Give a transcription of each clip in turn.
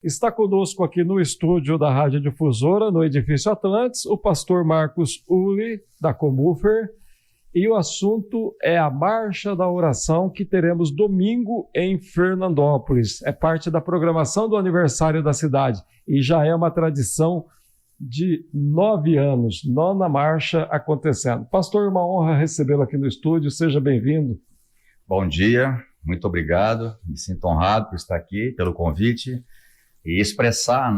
Está conosco aqui no estúdio da Rádio Difusora, no Edifício Atlantis, o pastor Marcos Uli, da Comufer, e o assunto é a Marcha da Oração que teremos domingo em Fernandópolis. É parte da programação do aniversário da cidade e já é uma tradição de 9 anos, 9ª marcha acontecendo. Pastor, uma honra recebê-lo aqui no estúdio, seja bem-vindo. Bom dia, muito obrigado, me sinto honrado por estar aqui, pelo convite e expressar,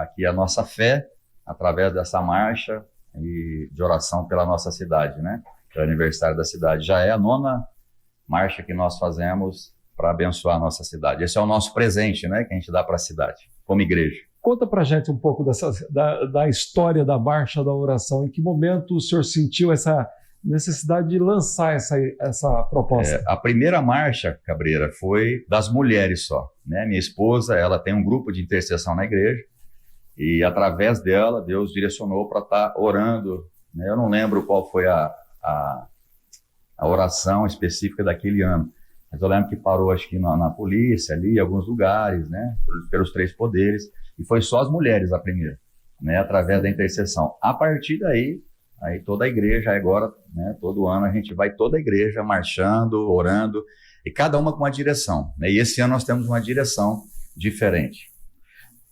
aqui a nossa fé através dessa marcha e de oração pela nossa cidade, pelo aniversário da cidade. Já é a 9ª marcha que nós fazemos para abençoar a nossa cidade. Esse é o nosso presente, que a gente dá para a cidade, como igreja. Conta para a gente um pouco da história da Marcha da Oração. Em que momento o senhor sentiu essa necessidade de lançar essa proposta? A primeira marcha, Cabreira, foi das mulheres só. Minha esposa, ela tem um grupo de intercessão na igreja e através dela, Deus direcionou para estar orando. Eu não lembro qual foi a oração específica daquele ano, mas eu lembro que parou, acho que na polícia ali, em alguns lugares, pelos 3 poderes, e foi só as mulheres a primeira, através da intercessão. A partir daí, toda a igreja agora, todo ano a gente vai toda a igreja marchando, orando, e cada uma com uma direção. E esse ano nós temos uma direção diferente.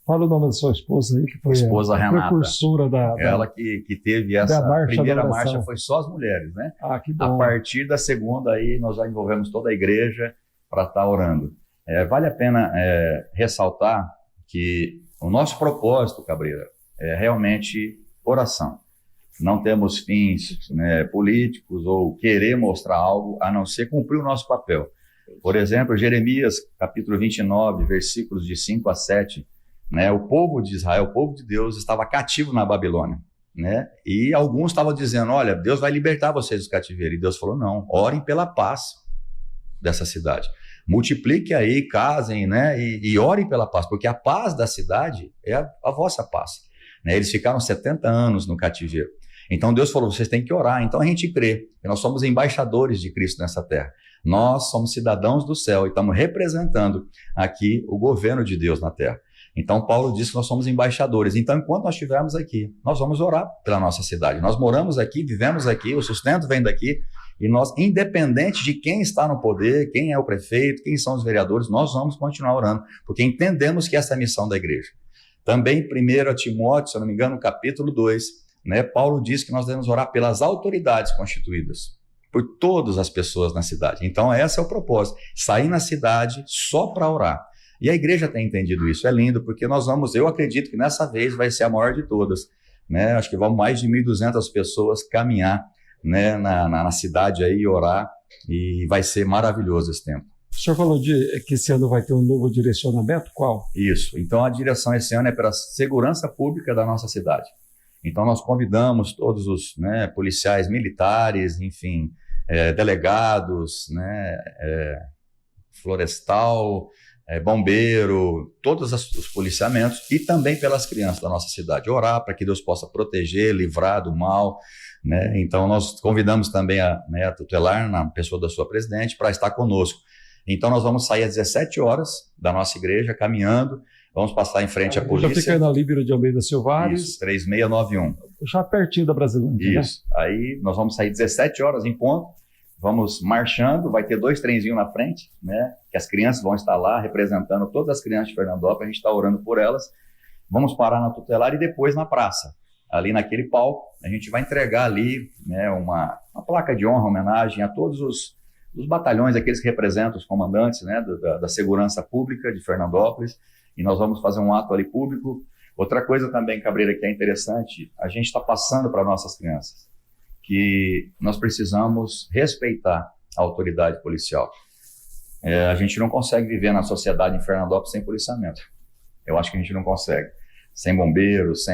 Fala o nome da sua esposa aí, que foi a Renata, precursora ela que teve essa primeira marcha, foi só as mulheres, Ah, que bom. A partir da segunda aí nós já envolvemos toda a igreja para estar orando. Vale a pena ressaltar que o nosso propósito, Cabreira, é realmente oração. Não temos fins políticos ou querer mostrar algo, a não ser cumprir o nosso papel. Por exemplo, Jeremias, capítulo 29, versículos de 5 a 7, o povo de Israel, o povo de Deus, estava cativo na Babilônia. E alguns estavam dizendo, olha, Deus vai libertar vocês do cativeiro. E Deus falou, não, orem pela paz dessa cidade. Multiplique aí, casem, e orem pela paz, porque a paz da cidade é a vossa paz. Eles ficaram 70 anos no cativeiro. Então Deus falou, vocês têm que orar. Então a gente crê que nós somos embaixadores de Cristo nessa terra. Nós somos cidadãos do céu e estamos representando aqui o governo de Deus na terra. Então Paulo diz que nós somos embaixadores. Então enquanto nós estivermos aqui, nós vamos orar pela nossa cidade. Nós moramos aqui, vivemos aqui, o sustento vem daqui. E nós, independente de quem está no poder, quem é o prefeito, quem são os vereadores, nós vamos continuar orando, porque entendemos que essa é a missão da igreja. Também 1 Timóteo, se eu não me engano, no capítulo 2, Paulo diz que nós devemos orar pelas autoridades constituídas, por todas as pessoas na cidade. Então esse é o propósito, sair na cidade só para orar. E a igreja tem entendido isso, é lindo, porque eu acredito que nessa vez vai ser a maior de todas. Acho que vão mais de 1.200 pessoas caminhar na cidade aí, orar, e vai ser maravilhoso esse tempo. O senhor falou que esse ano vai ter um novo direcionamento, qual? Isso, então a direção esse ano é para a segurança pública da nossa cidade. Então nós convidamos todos os policiais militares, enfim, delegados, florestal, bombeiro, todos os policiamentos, e também pelas crianças da nossa cidade. Orar para que Deus possa proteger, livrar do mal. Então nós convidamos também a tutelar, na pessoa da sua presidente, para estar conosco. Então nós vamos sair às 17 horas da nossa igreja, caminhando, vamos passar em frente à polícia. Já fica aí na Líbero de Almeida Silvares. Isso, 3691. Já pertinho da Brasilândia. Isso, aí nós vamos sair 17 horas em ponto, vamos marchando, vai ter 2 trenzinhos na frente, que as crianças vão estar lá representando todas as crianças de Fernandópolis, a gente está orando por elas. Vamos parar na tutelar e depois na praça. Ali naquele palco, a gente vai entregar ali uma placa de honra, homenagem a todos os batalhões, aqueles que representam os comandantes da segurança pública de Fernandópolis, e nós vamos fazer um ato ali público. Outra coisa também, Cabreira, que é interessante, a gente está passando para nossas crianças que nós precisamos respeitar a autoridade policial. A gente não consegue viver na sociedade em Fernandópolis sem policiamento. Eu acho que a gente não consegue. Sem bombeiros,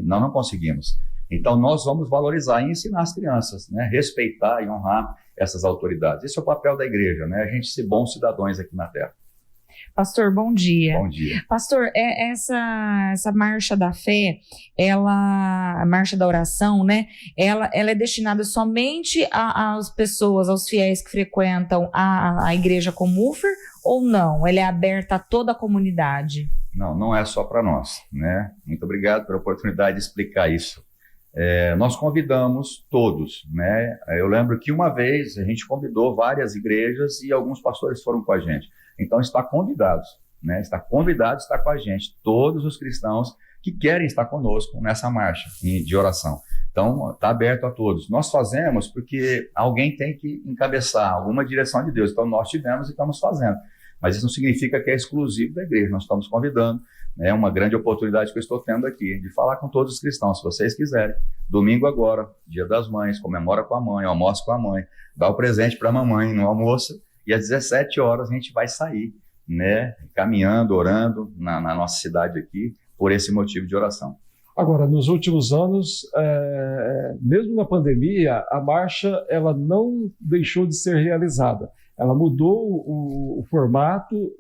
não conseguimos. Então nós vamos valorizar e ensinar as crianças, respeitar e honrar essas autoridades. Esse é o papel da igreja, a gente ser bons cidadãos aqui na terra. Pastor, bom dia. Bom dia. Pastor, essa marcha da fé, a marcha da oração, ela é destinada somente às pessoas, aos fiéis que frequentam a igreja Comufer, ou não? Ela é aberta a toda a comunidade? Não é só para nós, né? Muito obrigado pela oportunidade de explicar isso. Nós convidamos todos, né? Eu lembro que uma vez a gente convidou várias igrejas e alguns pastores foram com a gente. Então está convidados, né? Está convidado a estar com a gente, todos os cristãos que querem estar conosco nessa marcha de oração. Então está aberto a todos. Nós fazemos porque alguém tem que encabeçar alguma direção de Deus. Então nós tivemos e estamos fazendo. Mas isso não significa que é exclusivo da igreja. Nós estamos convidando. É uma grande oportunidade que eu estou tendo aqui de falar com todos os cristãos, se vocês quiserem. Domingo agora, Dia das Mães, comemora com a mãe, almoça com a mãe, dá o presente para a mamãe no almoço e às 17 horas a gente vai sair, né, caminhando, orando na nossa cidade aqui por esse motivo de oração. Agora, nos últimos anos, mesmo na pandemia, a marcha ela não deixou de ser realizada. Ela mudou o formato,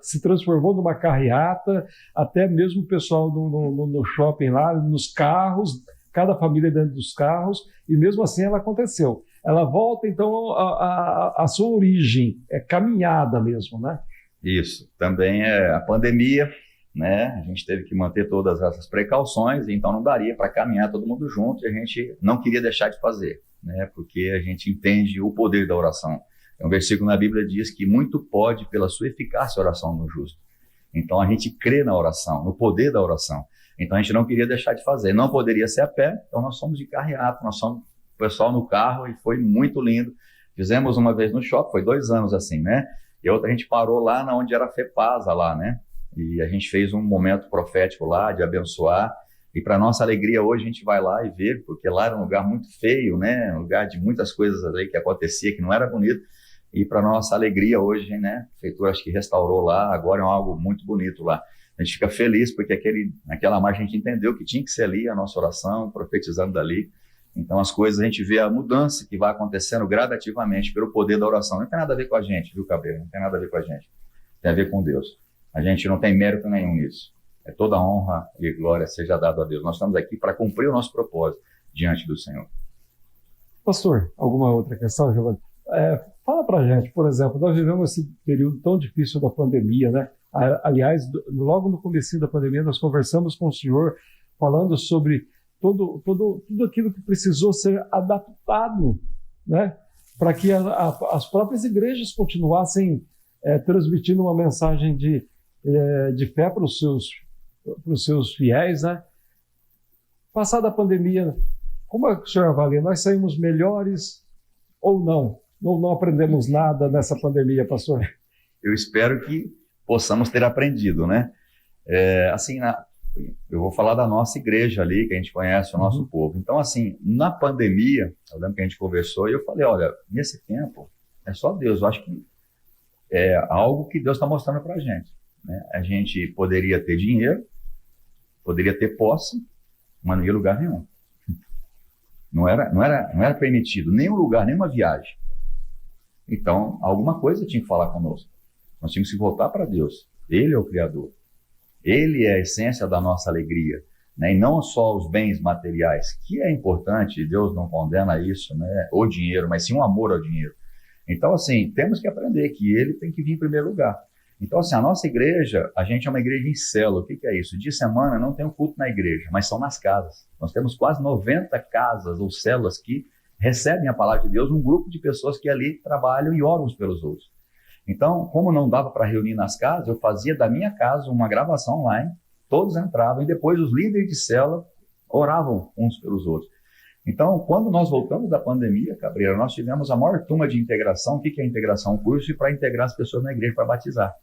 se transformou numa carreata, até mesmo o pessoal no shopping lá, nos carros, cada família dentro dos carros, e mesmo assim ela aconteceu. Ela volta, então, à sua origem, é caminhada mesmo, né? Isso, também é a pandemia, né? A gente teve que manter todas essas precauções, então não daria para caminhar todo mundo junto, e a gente não queria deixar de fazer, né? Porque a gente entende o poder da oração. Um versículo na Bíblia diz que muito pode pela sua eficácia a oração do justo. Então a gente crê na oração, no poder da oração. Então a gente não queria deixar de fazer. Não poderia ser a pé, então nós somos de carreata, nós somos o pessoal no carro e foi muito lindo. Fizemos uma vez no shopping, foi 2 anos assim, né? E outra a gente parou lá onde era a FEPASA lá, né? E a gente fez um momento profético lá de abençoar. E para nossa alegria hoje a gente vai lá e vê, porque lá era um lugar muito feio, né? Um lugar de muitas coisas ali que acontecia que não era bonito. E para nossa alegria hoje, né, a prefeitura acho que restaurou lá, agora é algo muito bonito lá. A gente fica feliz porque naquela marcha a gente entendeu que tinha que ser ali a nossa oração, profetizando dali. Então as coisas, a gente vê a mudança que vai acontecendo gradativamente pelo poder da oração. Não tem nada a ver com a gente, viu, Cabreira? Não tem nada a ver com a gente. Tem a ver com Deus. A gente não tem mérito nenhum nisso. Toda honra e glória seja dada a Deus. Nós estamos aqui para cumprir o nosso propósito diante do Senhor. Pastor, alguma outra questão, Giovanni? Fala pra gente, por exemplo, nós vivemos esse período tão difícil da pandemia, né? Aliás, logo no comecinho da pandemia, nós conversamos com o senhor falando sobre tudo aquilo que precisou ser adaptado, né? Para que as próprias igrejas continuassem transmitindo uma mensagem de fé para os seus fiéis, né? Passada a pandemia, como é que o senhor avalia? Nós saímos melhores ou não? Não aprendemos nada nessa pandemia, pastor? Eu espero que possamos ter aprendido, né? Eu vou falar da nossa igreja ali, que a gente conhece o nosso povo. Então, assim, na pandemia, eu lembro que a gente conversou e eu falei, olha, nesse tempo, é só Deus. Eu acho que é algo que Deus está mostrando para a gente, né? A gente poderia ter dinheiro, poderia ter posse, mas não ia lugar nenhum. Não era permitido nenhum lugar, nenhuma viagem. Então, alguma coisa tinha que falar conosco. Nós tínhamos que voltar para Deus. Ele é o Criador. Ele é a essência da nossa alegria, né? E não só os bens materiais, que é importante, Deus não condena isso, né? O dinheiro, mas sim o amor ao dinheiro. Então, assim, temos que aprender que ele tem que vir em primeiro lugar. Então, assim, a nossa igreja, a gente é uma igreja em célula. O que é isso? De semana não tem um culto na igreja, mas são nas casas. Nós temos quase 90 casas ou células que recebem a palavra de Deus, um grupo de pessoas que ali trabalham e oram uns pelos outros. Então, como não dava para reunir nas casas, eu fazia da minha casa uma gravação online, todos entravam e depois os líderes de célula oravam uns pelos outros. Então, quando nós voltamos da pandemia, Cabreira, nós tivemos a maior turma de integração. O que é integração? Um curso para integrar as pessoas na igreja para batizar.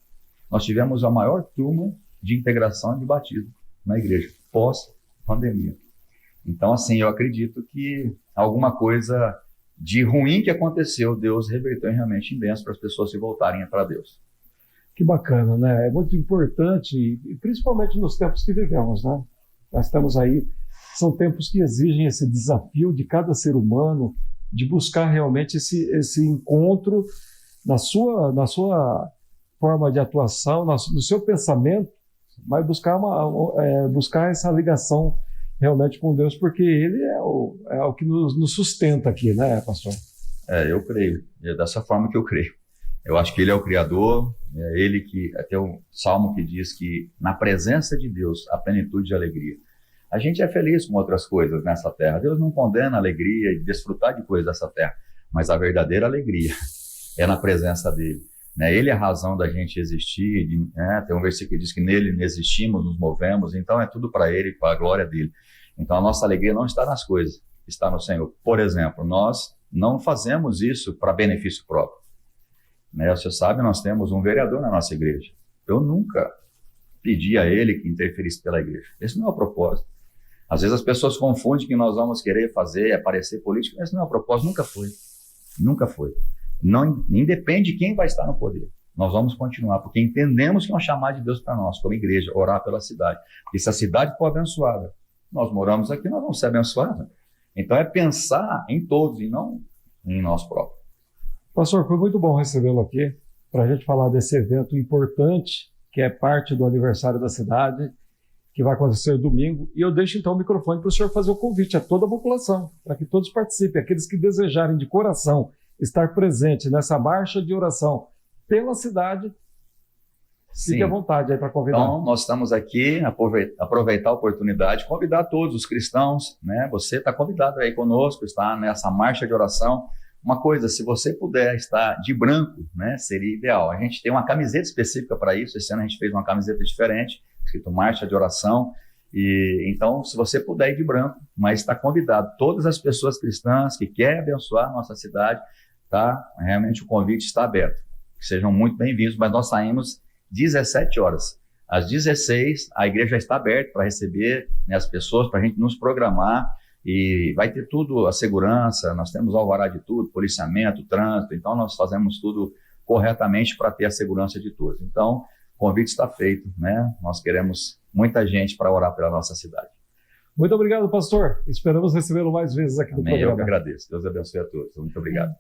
Nós tivemos a maior turma de integração e de batismo na igreja, pós-pandemia. Então, assim, eu acredito que alguma coisa de ruim que aconteceu, Deus reverteu realmente em bênção para as pessoas se voltarem para Deus. Que bacana, né? É muito importante, e principalmente nos tempos que vivemos, né? Nós estamos aí, são tempos que exigem esse desafio de cada ser humano de buscar realmente esse encontro na sua forma de atuação, no seu pensamento, mas buscar essa ligação realmente com Deus, porque Ele é o que nos sustenta aqui, né, pastor? Eu creio. É dessa forma que eu creio. Eu acho que Ele é o Criador, é Ele que... Tem um salmo que diz que na presença de Deus, a plenitude de alegria. A gente é feliz com outras coisas nessa terra. Deus não condena a alegria e desfrutar de coisas dessa terra, mas a verdadeira alegria é na presença dEle. Ele é a razão da gente existir. Tem um versículo que diz que nele existimos, nos movemos, então é tudo para Ele, para a glória dEle. Então a nossa alegria não está nas coisas, está no Senhor. Por exemplo, nós não fazemos isso para benefício próprio. Você sabe, nós temos um vereador na nossa igreja. Eu nunca pedi a ele que interferisse pela igreja. Esse não é o propósito. Às vezes as pessoas confundem que nós vamos querer fazer, aparecer político. Esse não é o propósito, nunca foi. Nunca foi. Não, independe de quem vai estar no poder. Nós vamos continuar, porque entendemos que é um chamado de Deus para nós, como igreja, orar pela cidade. Porque se a cidade for abençoada, nós moramos aqui, nós vamos ser abençoados. Então é pensar em todos e não em nós próprios. Pastor, foi muito bom recebê-lo aqui para a gente falar desse evento importante, que é parte do aniversário da cidade, que vai acontecer domingo. E eu deixo então o microfone para o senhor fazer o convite a toda a população, para que todos participem. Aqueles que desejarem de coração estar presente nessa marcha de oração pela cidade, fique à vontade aí para convidar. Então, nós estamos aqui, aproveitar a oportunidade, convidar todos os cristãos, Você está convidado aí conosco, está nessa marcha de oração. Uma coisa, se você puder estar de branco, seria ideal. A gente tem uma camiseta específica para isso. Esse ano a gente fez uma camiseta diferente, escrito Marcha de Oração. E então, se você puder ir de branco, mas está convidado. Todas as pessoas cristãs que querem abençoar a nossa cidade, tá? Realmente o convite está aberto. Que sejam muito bem-vindos, mas nós saímos 17 horas. Às 16, a igreja está aberta para receber as pessoas, para a gente nos programar. E vai ter tudo, a segurança, nós temos alvará de tudo, policiamento, trânsito, então nós fazemos tudo corretamente para ter a segurança de todos. Então, o convite está feito, Nós queremos muita gente para orar pela nossa cidade. Muito obrigado, pastor. Esperamos recebê-lo mais vezes aqui no programa. Eu que agradeço. Deus abençoe a todos. Muito obrigado.